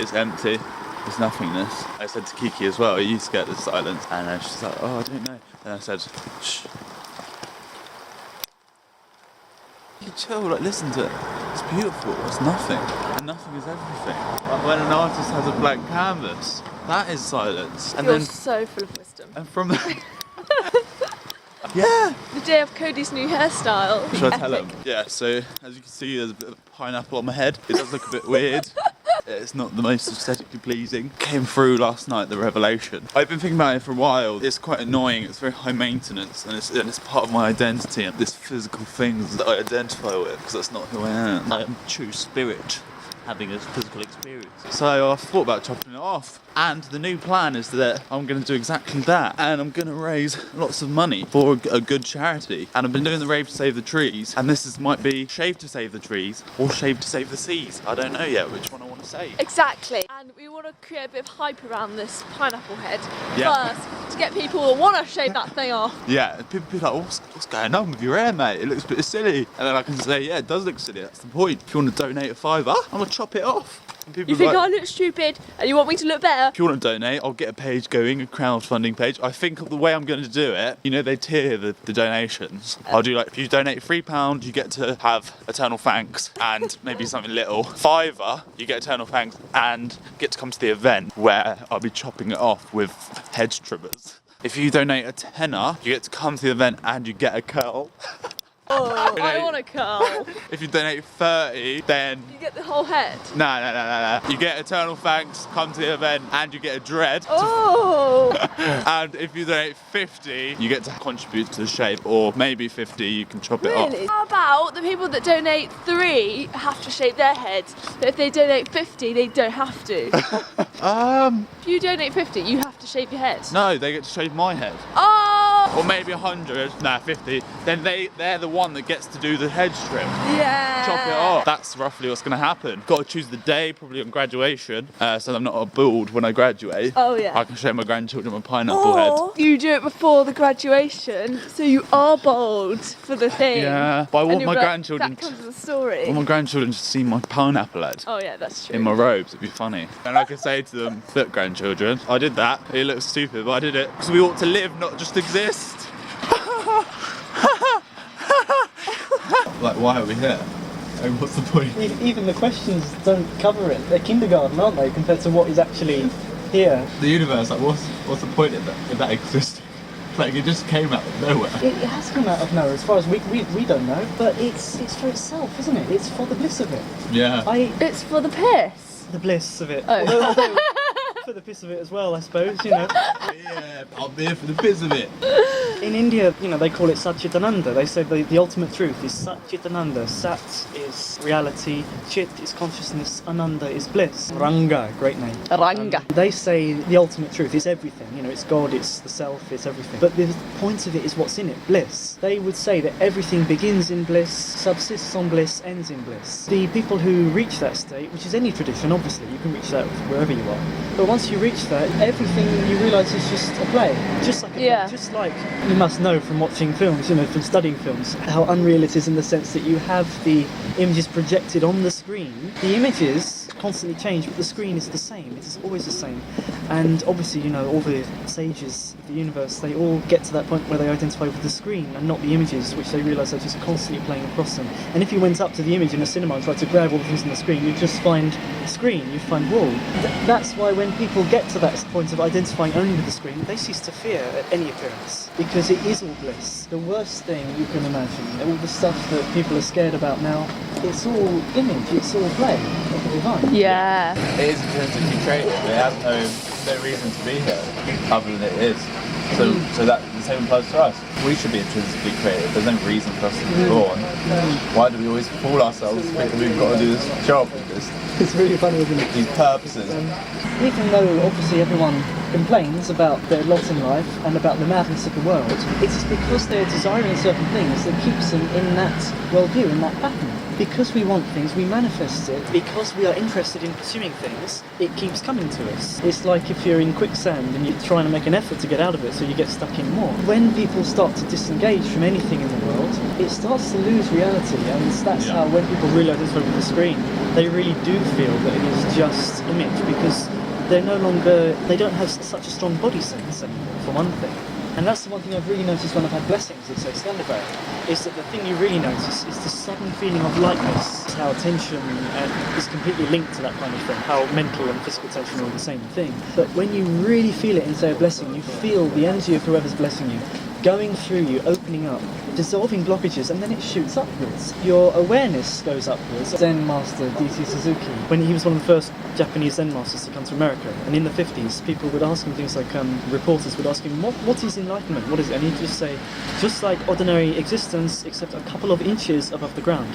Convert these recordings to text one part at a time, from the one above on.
It's empty. There's nothingness. I said to Kiki as well, are you scared of silence? And she's like, oh, I don't know. And I said, shh. You chill, like listen to it. It's beautiful, it's nothing. And nothing is everything. Like when an artist has a blank canvas, that is silence. And You're so full of wisdom. And from the... Yeah! The day of Cody's new hairstyle. Should I tell him? Yeah, so as you can see there's a bit of pineapple on my head. It does look a bit weird. It's not the most aesthetically pleasing. Came through last night, the revelation. I've been thinking about it for a while. It's quite annoying, it's very high maintenance, and it's part of my identity and this physical things that I identify with, because that's not who I am. I am true spirit, having a physical experience. So I thought about chopping it off. And the new plan is that I'm going to do exactly that. And I'm going to raise lots of money for a good charity. And I've been doing the Rave to Save the Trees. And this might be Shave to Save the Trees or Shave to Save the Seas. I don't know yet which one I want to say. Exactly. And we want to create a bit of hype around this pineapple head first to get people that want to shave that thing off. Yeah, and people be like, what's going on with your hair, mate? It looks a bit silly. And then I can say, yeah, it does look silly. That's the point. If you want to donate a £5, I'm going to chop it off. You think I look stupid and you want me to look better? If you want to donate, I'll get a page going, a crowdfunding page. I think the way I'm going to do it, you know, they tier the donations. I'll do like, if you donate £3, you get to have eternal thanks and maybe something little. £5, you get eternal thanks and get to come to the event where I'll be chopping it off with hedge trimmers. If you donate a £10, you get to come to the event and you get a curl. Oh, I want a curl. If you donate 30, then... You get the whole head? No. You get eternal thanks, come to the event, and you get a dread. Oh! And if you donate 50, you get to contribute to the shave, or maybe 50, you can chop it off. Really? How about the people that donate 3 have to shave their heads, but if they donate 50, they don't have to? If you donate 50, you have to shave your head? No, they get to shave my head. Oh! Or maybe 100, 50, then they're the one that gets to do the hedge trim. Yeah. Chop it off. That's roughly what's going to happen. Got to choose the day, probably on graduation, so I'm not a bald when I graduate. Oh yeah. I can show my grandchildren my pineapple head. You do it before the graduation, so you are bald for the thing. Yeah, but I want my grandchildren. That comes with the story. I want my grandchildren to see my pineapple head. Oh yeah, that's true. In my robes, it'd be funny. And I could say to them, look grandchildren, I did that. It looks stupid, but I did it. Because we ought to live, not just exist. Like, why are we here? And what's the point? Even the questions don't cover it. They're kindergarten, aren't they, compared to what is actually here? The universe, like, what's the point of that existing? Like, it just came out of nowhere. It has come out of nowhere, as far as we don't know. But it's for itself, isn't it? It's for the bliss of it. Yeah. It's for the piss. The bliss of it. Oh. Although for the piss of it as well, I suppose, you know. Yeah, I'm there for the piss of it. In India, you know, they call it Satchitananda. They say the ultimate truth is Satchitananda. Sat is reality, Chit is consciousness, Ananda is bliss. Ranga, great name. Ranga. They say the ultimate truth is everything. You know, it's God, it's the self, it's everything. But the point of it is what's in it, bliss. They would say that everything begins in bliss, subsists on bliss, ends in bliss. The people who reach that state, which is any tradition, obviously, you can reach that wherever you are. But once you reach that, everything you realise is just a play. Just like just like you must know from watching films, you know, from studying films, how unreal it is in the sense that you have the images projected on the screen. The images constantly change, but the screen is the same. It is always the same. And obviously, you know, all the sages of the universe, they all get to that point where they identify with the screen and not the images, which they realise are just constantly playing across them. And if you went up to the image in a cinema and tried to grab all the things on the screen, you'd just find screen, you'd find wall. That's why when people get to that point of identifying only with the screen, they cease to fear at any appearance, because it is all bliss. The worst thing you can imagine, all the stuff that people are scared about now, it's all image, it's all play of the divine. Yeah. It is intrinsically created. It has no reason to be here other than it is. So that the same applies to us. We should be intrinsically creative. There's no reason for us to be born. Why do we always fool ourselves thinking we've got to do this job? It's really funny, isn't it? These purposes. Even though obviously everyone complains about their lot in life and about the madness of the world, it is because they're desiring certain things that keeps them in that worldview, in that pattern. Because we want things, we manifest it. Because we are interested in pursuing things, it keeps coming to us. It's like if you're in quicksand and you're trying to make an effort to get out of it, so you get stuck in more. When people start to disengage from anything in the world, it starts to lose reality, and that's how when people really identify with the screen, they really do feel that it is just image, because they don't have such a strong body sense anymore, for one thing. And that's the one thing I've really noticed when I've had blessings of, say, Scandival, is that the thing you really notice is the sudden feeling of lightness, how tension is completely linked to that kind of thing, how mental and physical tension are all the same thing. But when you really feel it in, say, a blessing, you feel the energy of whoever's blessing you going through you, opening up, dissolving blockages, and then it shoots upwards. Your awareness goes upwards. Zen master D.T. Suzuki, when he was one of the first Japanese Zen masters to come to America, and in the 50s, people would ask him things like, reporters would ask him, what is enlightenment? What is it? And he'd just say, just like ordinary existence, except a couple of inches above the ground.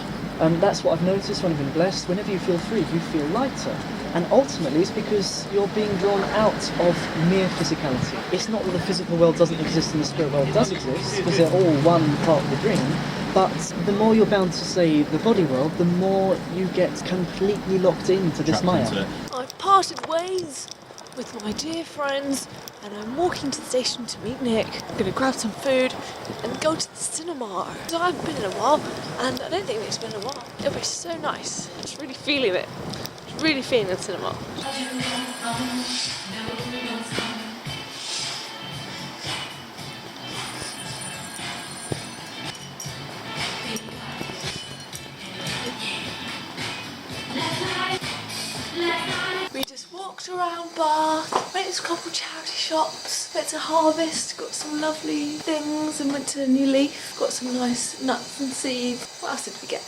That's what I've noticed when I've been blessed. Whenever you feel free, you feel lighter. And ultimately, it's because you're being drawn out of mere physicality. It's not that the physical world doesn't exist and the spirit world does exist, because they're all one part of the dream. But the more you're bound to, say, the body world, the more you get completely locked into this Maya. I've parted ways with my dear friends, and I'm walking to the station to meet Nick. I'm going to grab some food and go to the cinema. So I haven't been in a while, and I don't think it's been a while. It'll be so nice. Just really feeling it. Just really feeling the cinema. We just walked around Bath, went to a couple of charity shops, went to Harvest, got some lovely things, and went to New Leaf, got some nice nuts and seeds. What else did we get?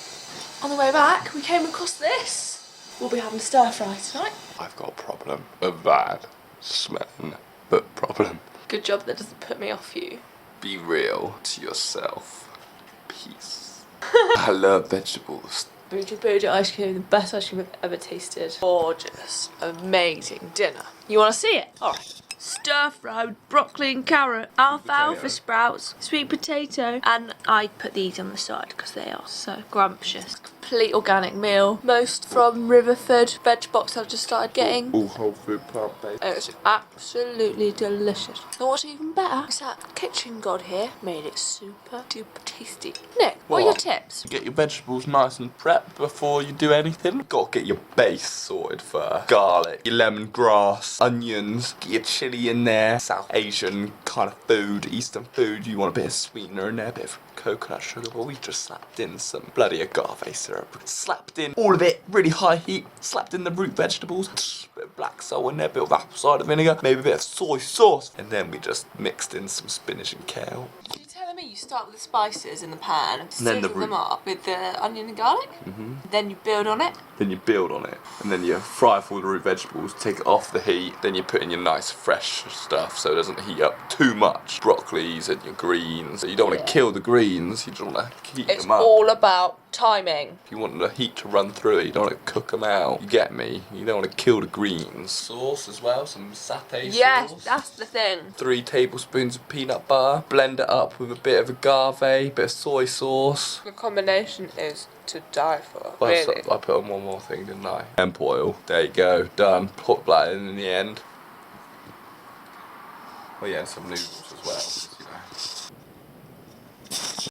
On the way back, we came across this. We'll be having stir fry tonight. I've got a problem. A bad smelling, but problem. Good job that doesn't put me off you. Be real to yourself. Peace. I love vegetables. Booja ice cream, the best ice cream I've ever tasted. Gorgeous, amazing dinner. You want to see it? Alright. Stir fried broccoli and carrot, alfalfa sprouts, sweet potato, and I put these on the side because they are so scrumptious. Complete organic meal, most from Riverford veg box I've just started getting. All whole food plant-based. It's absolutely delicious. And what's even better is that kitchen god here made it super duper tasty. Nick, what are your tips? Get your vegetables nice and prepped before you do anything. Got to get your base sorted first. Garlic, your lemongrass, onions, get your chilli in there. South Asian kind of food, Eastern food. You want a bit of sweetener in there, a bit of coconut sugar, but we just slapped in some bloody agave syrup. Slapped in all of it, really high heat. Slapped in the root vegetables, a bit of black salt in there, a bit of apple cider vinegar, maybe a bit of soy sauce, and then we just mixed in some spinach and kale. You're telling me you start with the spices in the pan and then the sizzle them up with the onion and garlic? Then you build on it? Then you build on it, and then you fry for all the root vegetables, take it off the heat, then you put in your nice fresh stuff so it doesn't heat up too much. Broccolis and your greens. So you don't want to kill the greens, you just want to heat them up. It's all about timing. If you want the heat to run through it, you don't want to cook them out. You get me? You don't want to kill the greens. Sauce as well, some satay sauce. Yes, that's the thing. 3 tablespoons of peanut butter. Blend it up with a bit of agave, bit of soy sauce. The combination is to die for, Well, really. I put on one more thing, didn't I? Hemp oil. There you go. Done. Put that in the end. Oh yeah, some noodles as well.